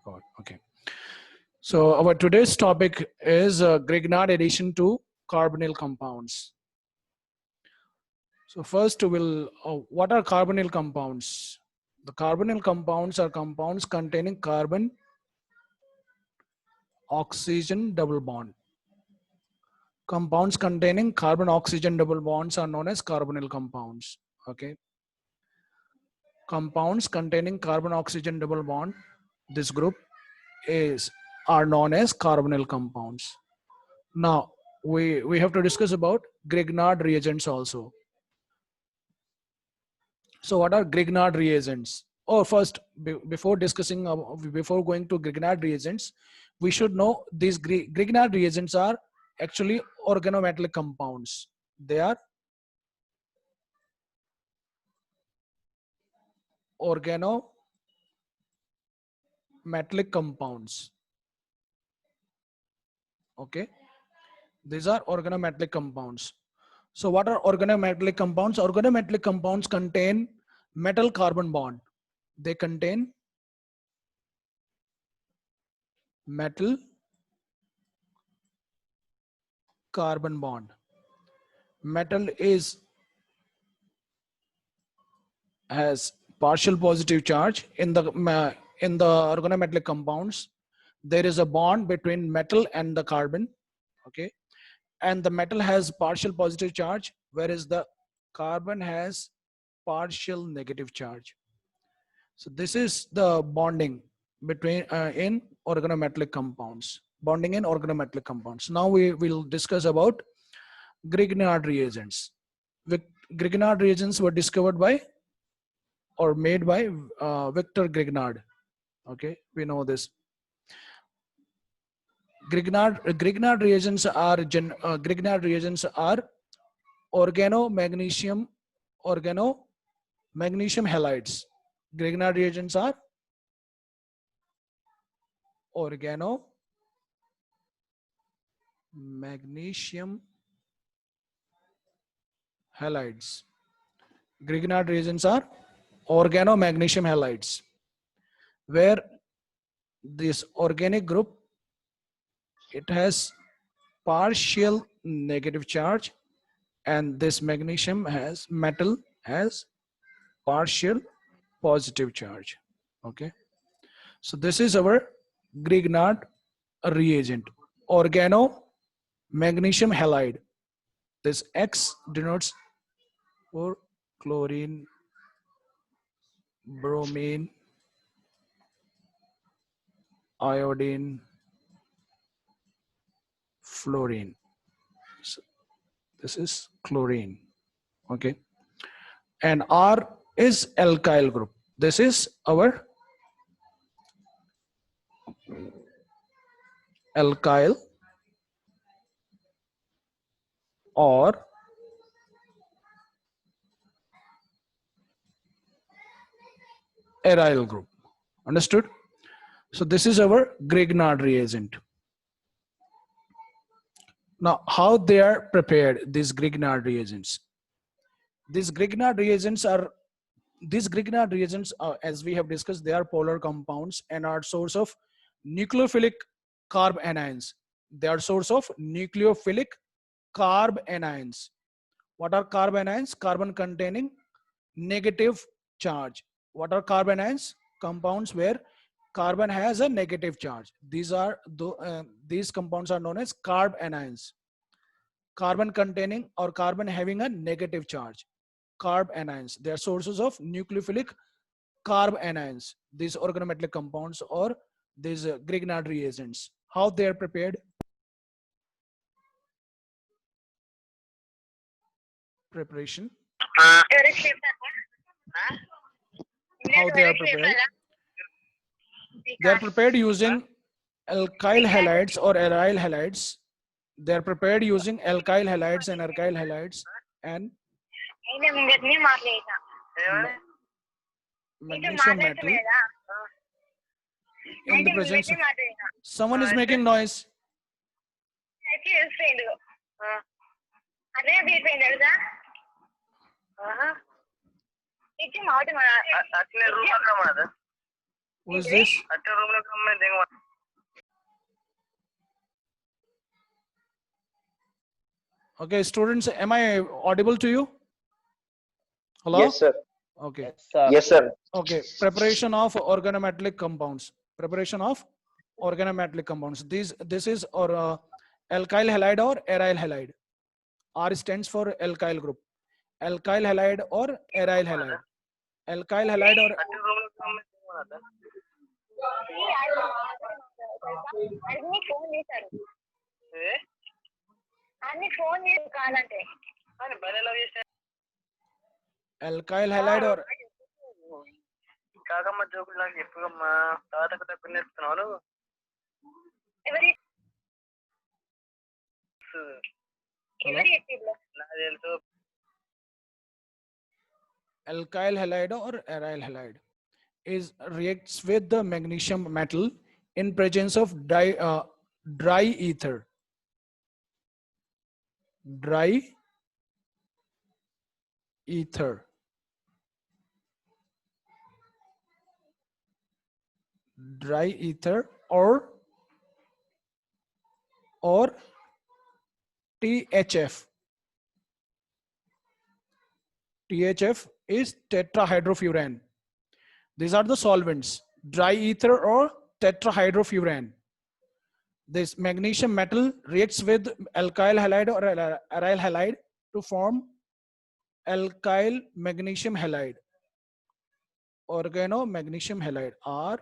God. Okay. So our today's topic is Grignard addition to carbonyl compounds. So first we'll, what are carbonyl compounds? The carbonyl compounds are compounds containing carbon oxygen double bond. Compounds containing carbon oxygen double bonds are known as carbonyl compounds. Okay. Compounds containing carbon oxygen double bond, this group are known as carbonyl compounds. Now we have to discuss about Grignard reagents also. So what are Grignard reagents? Oh, first, before discussing, before going to Grignard reagents, we should know these Grignard reagents are actually organometallic compounds. They are organometallic compounds. Okay, these are organometallic compounds. So what are organometallic compounds? Organometallic compounds contain metal carbon bond. They contain metal carbon bond. Metal has partial positive charge in the organometallic compounds. There is a bond between metal and the carbon. Okay, and the metal has partial positive charge, whereas the carbon has partial negative charge. So this is the bonding between in organometallic compounds. Bonding in organometallic compounds. Now we will discuss about Grignard reagents. Grignard reagents were discovered by or made by Victor Grignard. Okay, we know this. Grignard reagents are organomagnesium halides. Grignard reagents are organomagnesium halides. Grignard reagents are organomagnesium halides, where this organic group, it has partial negative charge, and this metal has partial positive charge. Okay, so this is our Grignard reagent, organomagnesium halide. This X denotes for chlorine, bromine, iodine, fluorine. So this is chlorine. Okay, and R is alkyl group. This is our alkyl or aryl group. Understood? So this is our Grignard reagent. Now, how they are prepared, these Grignard reagents? These Grignard reagents are, as we have discussed, they are polar compounds and are source of nucleophilic carb anions. They are source of nucleophilic carb anions. What are carb anions? Carbon containing negative charge. What are carb anions? Compounds where carbon has a negative charge. These compounds are known as carb anions. Carbon containing or carbon having a negative charge. Carb anions. They are sources of nucleophilic carb anions. These organometallic compounds or these Grignard reagents. How they are prepared? Preparation. How they are prepared? They are prepared using alkyl halides or aryl halides. They are prepared using alkyl halides and aryl halides and magnesium metal in the presence of someone is making noise. Who is this? Okay, students, am I audible to you? Hello? Yes, sir. Okay. Yes, sir. Yes, sir. Okay, preparation of organometallic compounds. Preparation of organometallic compounds. This is or alkyl halide or aryl halide. R stands for alkyl group. Alkyl halide or aryl halide. Alkyl halide or అన్ని phone చేశారు అన్ని phone చేసి కాదంటే alkyl halide or కాకమ్మ జోకులు నాకు చెప్పుకమ్మా తాతకు తప్పు నేర్పుతున్నావు ఎవరి Hello? ఎవరి చెప్పిండ్రు నాకు తెలుసు alkyl halide or aryl halide is reacts with the magnesium metal in presence of dry ether. Dry ether. Dry ether or THF. THF is tetrahydrofuran. These are the solvents. Dry ether or tetrahydrofuran. This magnesium metal reacts with alkyl halide or aryl halide to form alkyl magnesium halide. Organo magnesium halide or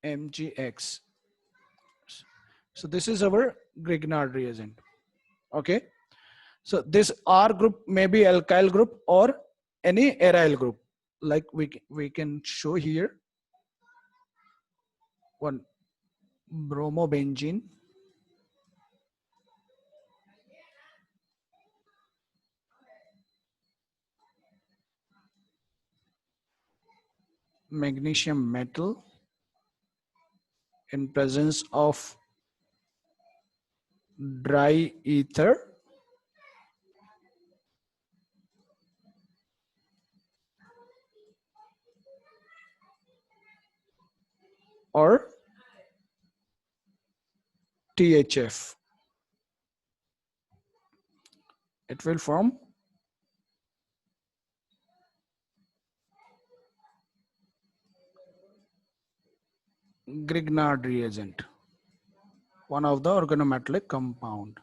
MgX. So this is our Grignard reagent. Okay. So this R group may be alkyl group or any aryl group. Like we can show here one bromobenzene, magnesium metal in presence of dry ether or THF. It will form Grignard reagent, one of the organometallic compound.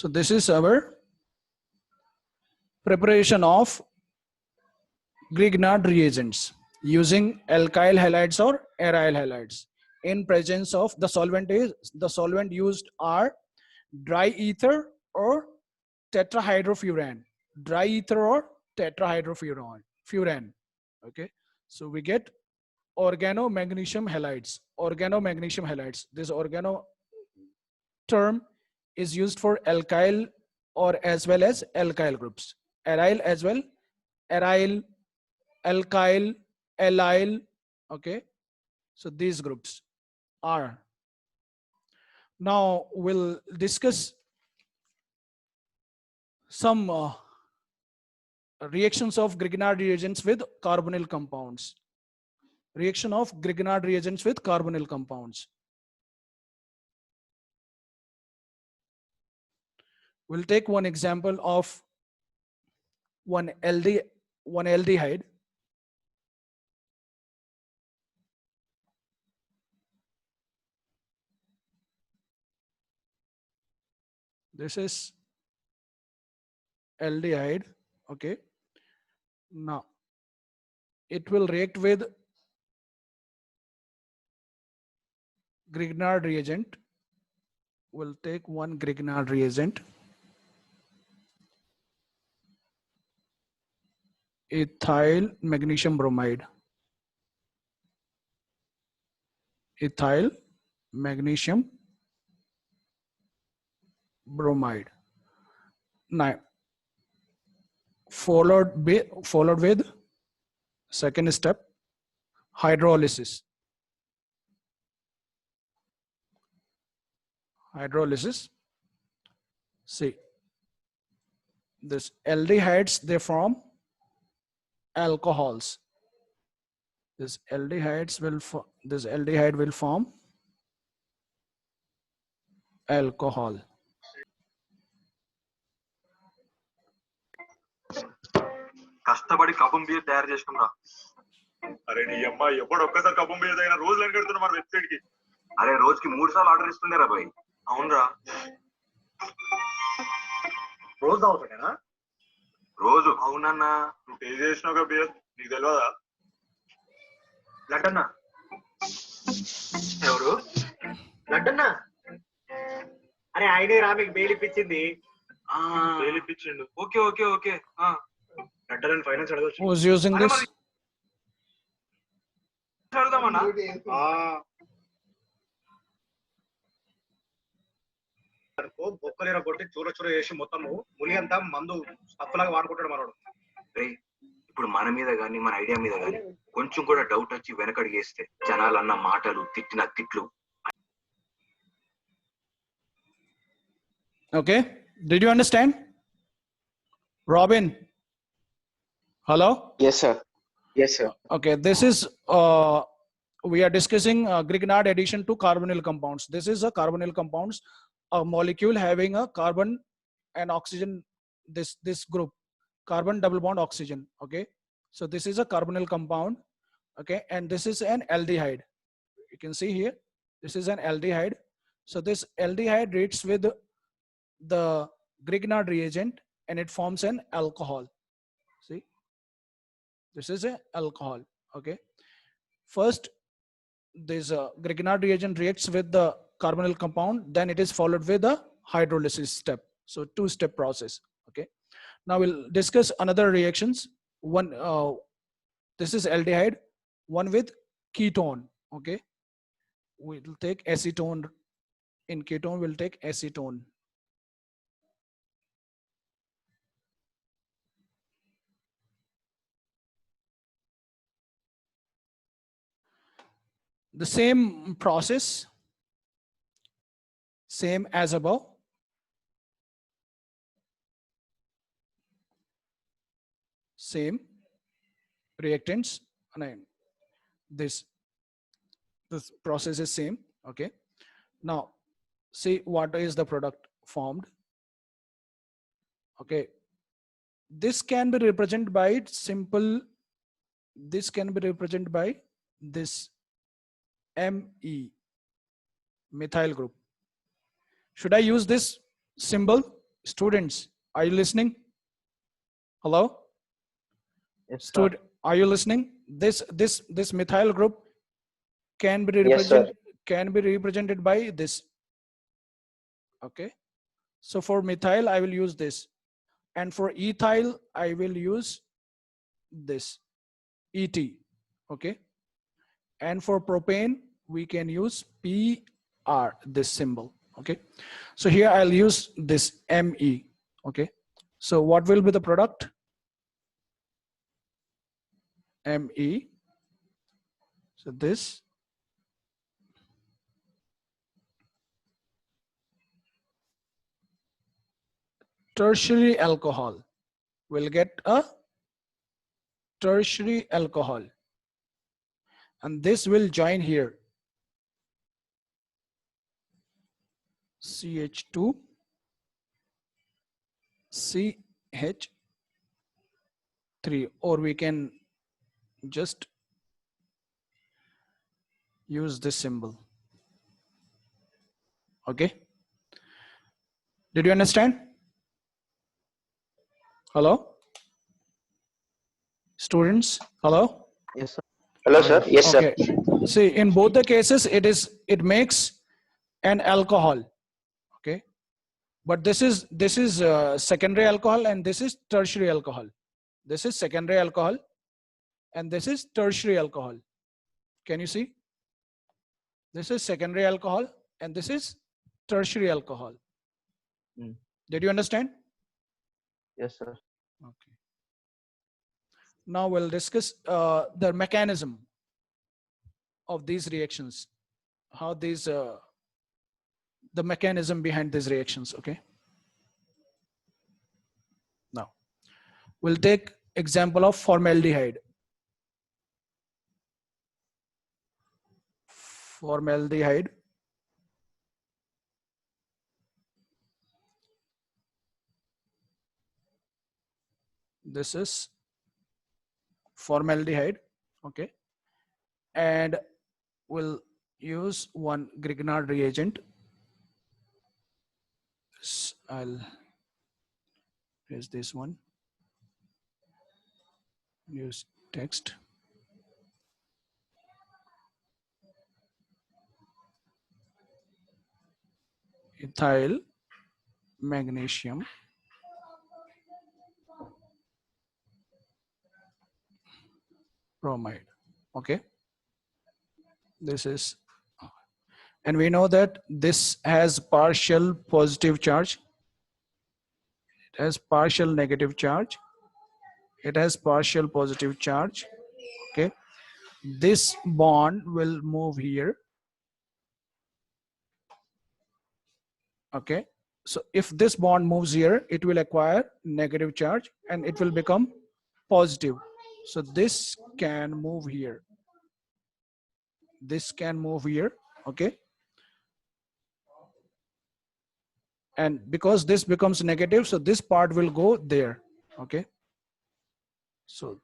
So this is our preparation of Grignard reagents using alkyl halides or aryl halides in presence of the solvent used are dry ether or tetrahydrofuran. Dry ether or tetrahydrofuran. Okay, so we get organomagnesium halides. Organomagnesium halides. This organo term is used for alkyl or as well as alkyl groups. Aryl as well. Aryl, alkyl, allyl. Okay, so these groups are. Now we'll discuss some reactions of Grignard reagents with carbonyl compounds. Reaction of Grignard reagents with carbonyl compounds. We'll take one example of one aldehyde. This is aldehyde. Okay. Now it will react with Grignard reagent. We'll take one Grignard reagent. Ethyl magnesium bromide. Ethyl magnesium bromide. Now, followed with second step, hydrolysis. Hydrolysis. See, this aldehydes, they form alcohols. This aldehyde will form alcohol. కష్టపడి కపం బియ్యం తయారు చేసుకున్నా. అరే నీ అమ్మ ఎప్పుడు ఒక్కసారి కపం బియ్యం తగిన రోజులు అని కడుతున్నా మన వెబ్సైట్ కి. అరే రోజుకి 3 సార్లు ఆర్డర్ ఇస్తుండే రా బాయ్. అవునరా, రోజు అవుతాడేనా? రోజు. అవునన్నా. నువ్వు టేస్ట్ చేసినావుగా బియ్యం, నీకు తెలియదా? లడ్డన్నా. ఎవరు? లడ్డన్నా. అరే ఆయనే రా మీకు బెయిల్ ఇప్పించింది. బెయిల్ ఇప్పించిండు. Okay okay okay. లడ్డన్ ఫైనాన్స్ అడగొచ్చు. Who's using this? అడుగుదామన్నా. బొక్కలేర కొట్టి చూర చూర చేసి మొత్తము ములి అంతా మందు స్టఫ్ లాగా వాడుకుంటాడు మనోడు. ఇప్పుడు మన మీద గానీ మన ఐడియా మీద గానీ కొంచెం కూడా డౌట్ వచ్చి వెనకడిగేస్తే జనాలన్న మాటలు తిట్టిన తిట్లు. Okay, did you understand? Robin, hello? Yes, sir. Yes, sir. Okay, this is we are discussing Grignard addition to carbonyl compounds. This is a carbonyl compounds, a molecule having a carbon and oxygen, this group, carbon double bond oxygen. Okay, so this is a carbonyl compound. Okay, and this is an aldehyde. You can see here, this is an aldehyde. So this aldehyde reacts with the Grignard reagent and it forms an alcohol. See, this is an alcohol. Okay, first this Grignard reagent reacts with the carbonyl compound, then it is followed with the hydrolysis step. So 2-step process. Okay, now we'll discuss another reactions. One this is aldehyde, one with ketone. Okay, we'll take acetone. In ketone we'll take acetone. The same process, same as above. Same reactants. And this process is same. Okay. Now see what is the product formed. Okay. This can be represented by simple. This can be represented by this Me, methyl group. Should I use this symbol? Students, are you listening? Hello? Yes, sir. Are you listening? This methyl group can be represented by this. Okay. So for methyl, I will use this. And for ethyl, I will use this. Et. Okay. And for propane, we can use PR, this symbol. Okay. So here I'll use this Me. Okay. So what will be the product? Me. So this. Tertiary alcohol. We'll get a tertiary alcohol. And this will join here. CH2 CH3, or we can just use this symbol. Okay, did you understand? Hello students, hello? Yes, sir. Hello, sir. Yes, sir. Okay, see in both the cases it makes an alcohol. Okay, but this is secondary alcohol and this is tertiary alcohol. This is secondary alcohol and this is tertiary alcohol. Can you see? This is secondary alcohol and this is tertiary alcohol. Did you understand? Yes, sir. Okay. Now we'll discuss the mechanism of these reactions, how these the mechanism behind these reactions. Okay. Now We'll take example of formaldehyde. Formaldehyde. This is formaldehyde, okay, and we'll use one Grignard reagent. I'll use this one. Use text. Ethyl magnesium bromide. Okay, this is, and we know that this has partial positive charge, it has partial negative charge, it has partial positive charge. Okay, this bond will move here. Okay, so if this bond moves here, it will acquire negative charge and it will become positive. So this can move here, this can move here. Okay, and because this becomes negative, so this part will go there. Okay, so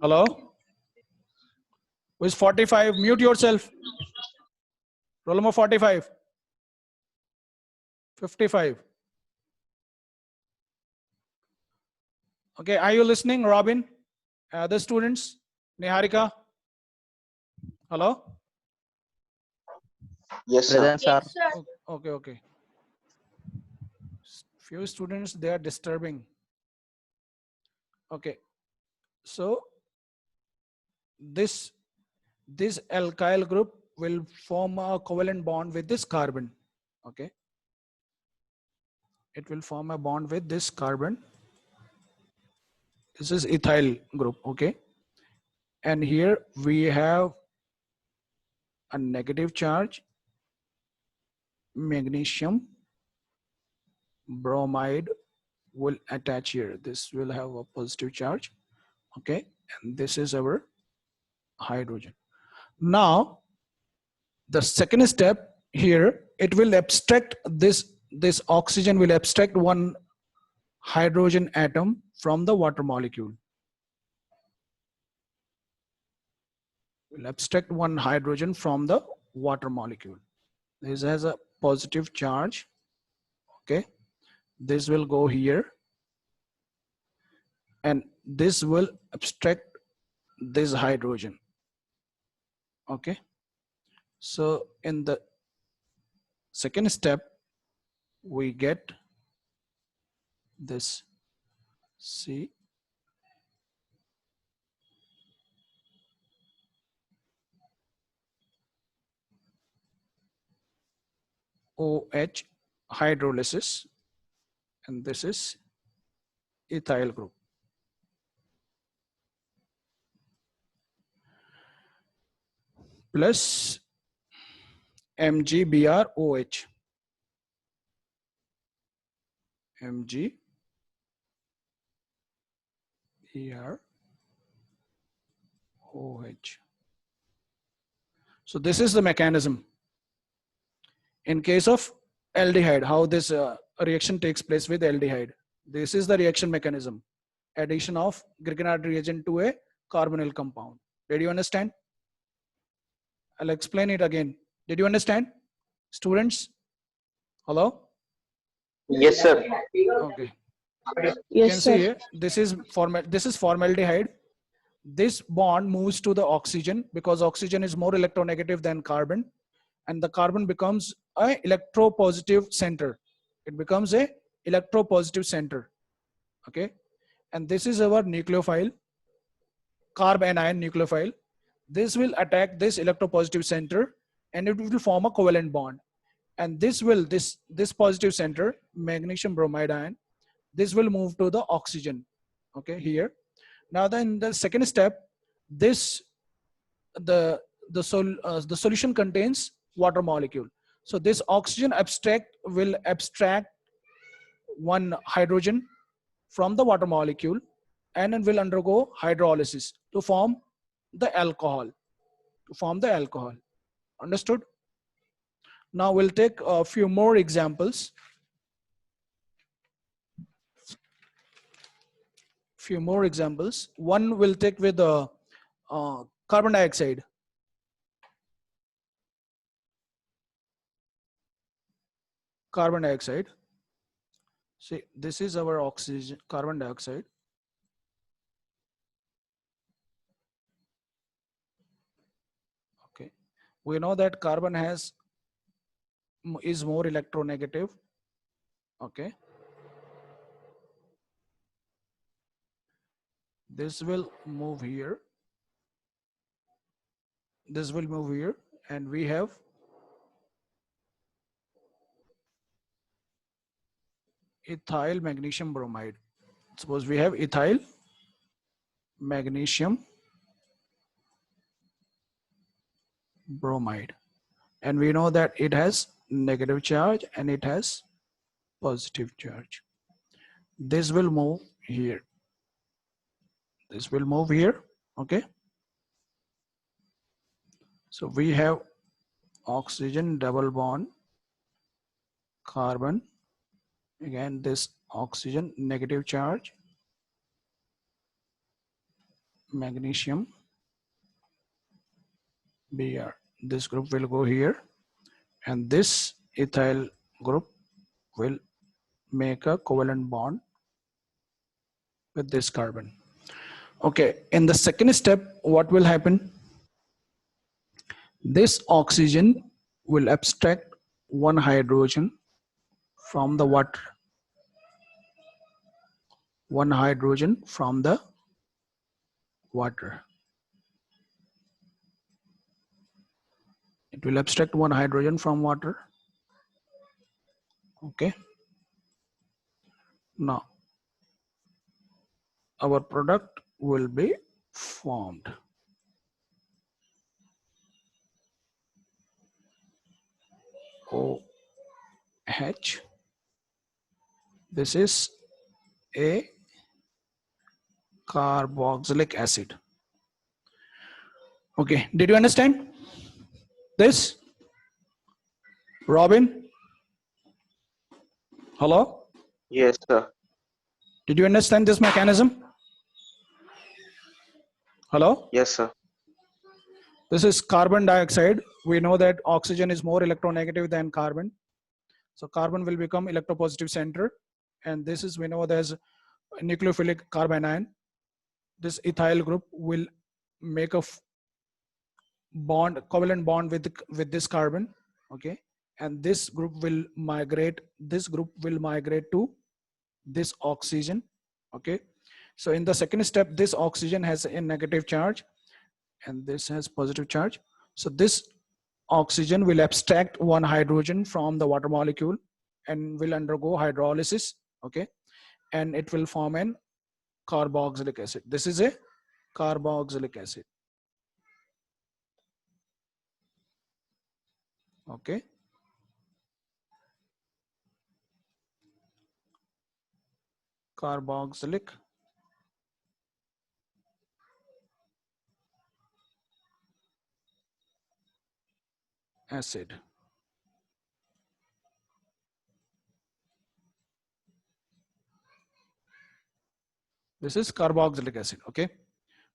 hello, with 45, mute yourself. Roll number 45, 55. Okay, are you listening, Robin? Other students, Niharika? Hello? Yes, sir. Present, sir. Okay, okay. Few students, they are disturbing. Okay, so this alkyl group will form a covalent bond with this carbon. Okay, it will form a bond with this carbon. This is ethyl group. Okay, and here we have a negative charge, magnesium bromide will attach here. This will have a positive charge. Okay, and this is our hydrogen. Now the second step here, it will abstract this oxygen will abstract one hydrogen atom from the water molecule. Will abstract one hydrogen from the water molecule. This has a positive charge. Okay, this will go here and this will abstract this hydrogen. Okay, so in the second step we get this C OH hydrolysis, and this is ethyl group. Plus MgBrOH. MgBrOH. So this is the mechanism. In case of aldehyde, how this reaction takes place with aldehyde. This is the reaction mechanism. Addition of Grignard reagent to a carbonyl compound. Did you understand? I'll explain it again. Did you understand? Students? Hello? Yes, sir. Okay. You can see here, this is formaldehyde. This bond moves to the oxygen because oxygen is more electronegative than carbon, and the carbon becomes a electropositive center. It becomes a electropositive center. Okay, and this is our nucleophile, carb anion nucleophile. This will attack this electropositive center and it will form a covalent bond. And this positive center, magnesium bromide ion, this will move to the oxygen, okay, here. Now then the second step, this the solution contains water molecule. So this oxygen will abstract one hydrogen from the water molecule and then will undergo hydrolysis to form the alcohol. Understood? Now we'll take a few more examples. One will take with carbon dioxide. See, this is our oxygen, carbon dioxide. Okay, we know that carbon is more electronegative. Okay, this will move here. And we have ethyl magnesium bromide. Suppose we have ethyl magnesium bromide, and we know that it has negative charge and it has positive charge. This will move here. Okay. So we have oxygen double bond, carbon, again this oxygen negative charge, magnesium, Br. This group will go here, and this ethyl group will make a covalent bond with this carbon. Okay, in the second step, what will happen? This oxygen will abstract one hydrogen from the water. It will abstract one hydrogen from water. Okay. Now, our product will be formed. OH. This is a carboxylic acid. Okay, did you understand this? Robin? Hello? Yes, sir. Did you understand this mechanism? Hello? Yes, sir. This is carbon dioxide. We know that oxygen is more electronegative than carbon. So carbon will become electropositive center. And this is, we know there's a nucleophilic carbon ion. This ethyl group will make a covalent bond with this carbon. Okay. And this group will migrate to this oxygen. Okay. So in the second step, this oxygen has a negative charge and this has positive charge. So this oxygen will abstract one hydrogen from the water molecule and will undergo hydrolysis. Okay. And it will form an carboxylic acid. This is a carboxylic acid. Okay. Carboxylic acid. This is carboxylic acid. Okay.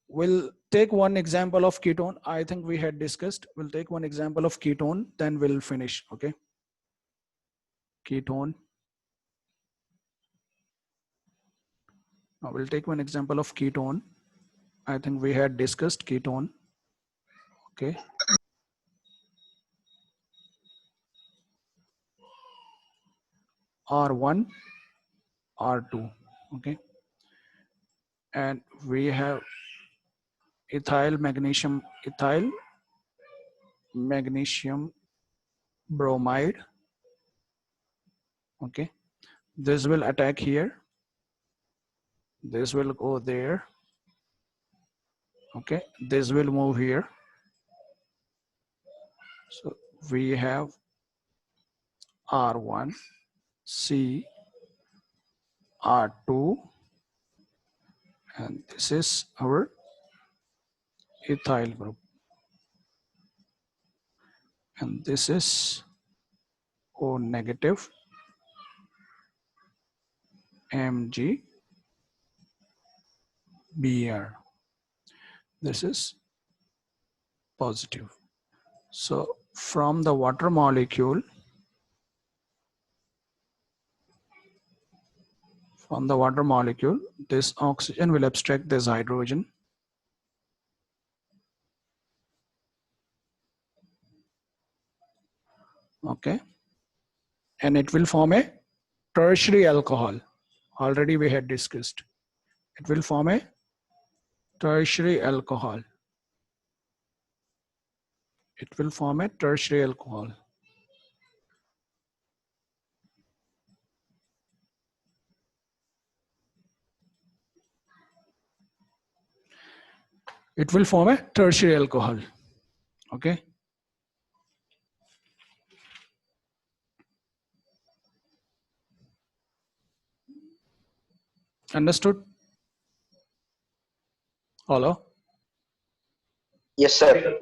We'll take one example of ketone. I think we had discussed. We'll take one example of ketone, then we'll finish. Okay. Ketone. Now we'll take one example of ketone. I think we had discussed ketone. Okay. R1, R2. Okay. And we have ethyl magnesium bromide. Okay, this will attack here, this will go there. Okay, this will move here. So we have R1, C, R2, and this is our ethyl group, and this is O negative, Mg, Br. This is positive. So from the water molecule, this oxygen will abstract this hydrogen. Okay, and it will form a tertiary alcohol. Already we had discussed. It will form a tertiary alcohol. It will form a tertiary alcohol. It will form a tertiary alcohol. Okay. Understood? Hello? Yes, sir.